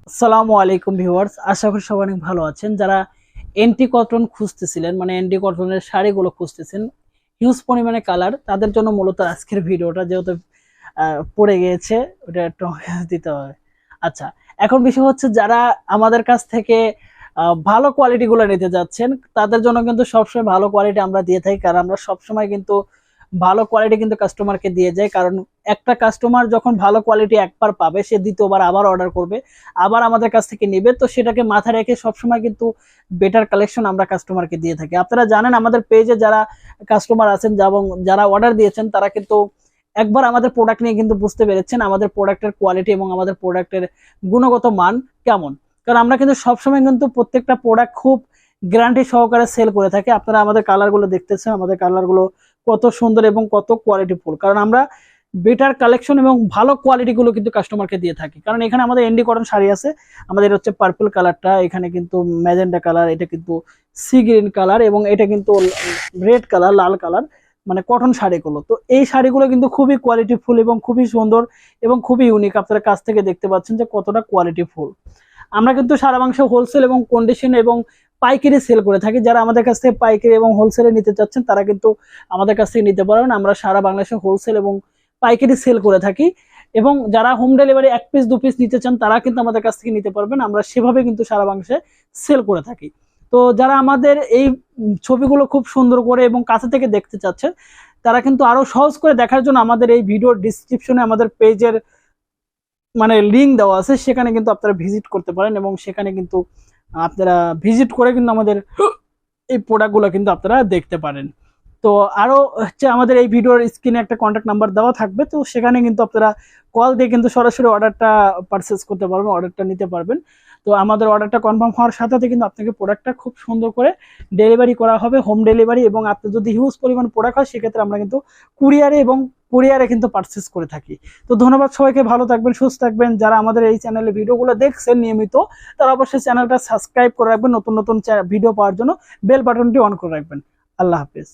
আসসালামু আলাইকুম ভিউয়ার্স, আশা করি সবাই অনেক ভালো আছেন। যারা এন্টি কটন খুঁজতেছিলেন, মানে এন্টি কটনের শাড়িগুলো খুঁজতেছেন হিউজ পরিমাণে কালার, তাদের জন্য মূলত আজকের ভিডিওটা। যেহেতু পড়ে গিয়েছে, ওটা একটু দিতে হবে। আচ্ছা, এখন বিষয় হচ্ছে যারা আমাদের কাছ থেকে ভালো কোয়ালিটি গুলো নিতে যাচ্ছেন, তাদের জন্য কিন্তু সবসময় ভালো কোয়ালিটি আমরা দিয়ে থাকি। কারণ আমরা সবসময় কিন্তু ভালো কোয়ালিটি কিন্তু কাস্টমারকে দিয়ে যাই। কারণ একটা কাস্টমার যখন ভালো কোয়ালিটি একবার পাবে, সে দ্বিতীয়বার আবার অর্ডার করবে, আবার আমাদের কাছ থেকে নেবে। তো সেটাকে মাথায় রেখে সবসময় কিন্তু বেটার কালেকশন আমরা কাস্টমারকে দিয়ে থাকি। আপনারা জানেন আমাদের পেজে যারা কাস্টমার আছেন এবং যারা অর্ডার দিয়েছেন, তারা কিন্তু একবার আমাদের প্রোডাক্ট নিয়ে কিন্তু বুঝতে পেরেছেন আমাদের প্রোডাক্টের কোয়ালিটি এবং আমাদের প্রোডাক্টের গুণগত মান কেমন। কারণ আমরা কিন্তু সবসময় কিন্তু প্রত্যেকটা প্রোডাক্ট খুব গ্যারান্টি সহকারে সেল করে থাকি। আপনারা আমাদের কালারগুলো দেখতেছেন, আমাদের কালারগুলো কত সুন্দর এবং কত কোয়ালিটিফুল। কারণ আমরা বেটার কালেকশন এবং ভালো কোয়ালিটি গুলো কিন্তু কাস্টমারকে দিয়ে থাকি। কারণ এখানে আমাদের এন্ডি কটন শাড়ি আছে, আমাদের হচ্ছে পার্পল কালারটা, এখানে কিন্তু ম্যাজেন্ডা কালার, এটা কিন্তু সি গ্রিন কালার, এবং এটা কিন্তু রেড কালার, লাল কালার, মানে কটন শাড়িগুলো। তো এই শাড়িগুলো কিন্তু খুবই কোয়ালিটিফুল এবং খুবই সুন্দর এবং খুবই ইউনিক। আপনারা কাছ থেকে দেখতে পাচ্ছেন যে কতটা কোয়ালিটিফুল। আমরা কিন্তু সারা মাংস হোলসেল এবং কন্ডিশন এবং পাইকারি সেল করে থাকি। যারা আমাদের কাছ থেকে পাইকারি এবং হোলসেলে নিতে চাচ্ছেন, তারা কিন্তু আমাদের কাছ থেকে নিতে পারবেন। আমরা সারা বাংলাদেশে হোলসেল এবং পাইকারি সেল করে থাকি। এবং যারা হোম ডেলিভারি 1 পিস 2 পিস নিতে চান, তারা কিন্তু আমাদের কাছ থেকে নিতে পারবেন। আমরা সেভাবে কিন্তু সারা বাংলাদেশে সেল করে থাকি। তো যারা আমাদের এই ছবিগুলো খুব সুন্দর করে এবং কাছে থেকে দেখতে চাচ্ছেন, তারা কিন্তু আরো সহজ করে দেখার জন্য আমাদের এই ভিডিওর ডিসক্রিপশনে আমাদের পেজের মানে লিঙ্ক দেওয়া আছে, সেখানে কিন্তু আপনারা ভিজিট করতে পারেন এবং সেখানে কিন্তু আপনারা ভিজিট করে কিন্তু আমাদের এই প্রোডাক্টগুলো কিন্তু আপনারা দেখতে পারেন। তো আরো হচ্ছে আমাদের এই ভিডিওর স্ক্রিনে একটা কন্ট্যাক্ট নাম্বার দেওয়া থাকবে, তো সেখানে কিন্তু আপনারা কল দিয়ে কিন্তু সরাসরি অর্ডারটা পারচেস করতে পারবেন, অর্ডারটা নিতে পারবেন। তো আমাদের অর্ডারটা কনফার্ম হওয়ার সাথে সাথে কিন্তু আপনাকে প্রোডাক্টটা খুব সুন্দর করে ডেলিভারি করা হবে, হোম ডেলিভারি। এবং আপনি যদি হিউজ পরিমাণ প্রোডাক্ট হয়, সেক্ষেত্রে আমরা কিন্তু কুরিয়ারে কিন্তু পারচেস করে থাকি। তো ধন্যবাদ সবাইকে, ভালো থাকবেন, সুস্থ থাকবেন। যারা আমাদের এই চ্যানেলে ভিডিওগুলো দেখছেন নিয়মিত, তারা অবশ্যই চ্যানেলটা সাবস্ক্রাইব করে রাখবেন, নতুন নতুন ভিডিও পাওয়ার জন্য বেল বাটনটি অন করে রাখবেন। আল্লাহ হাফেজ।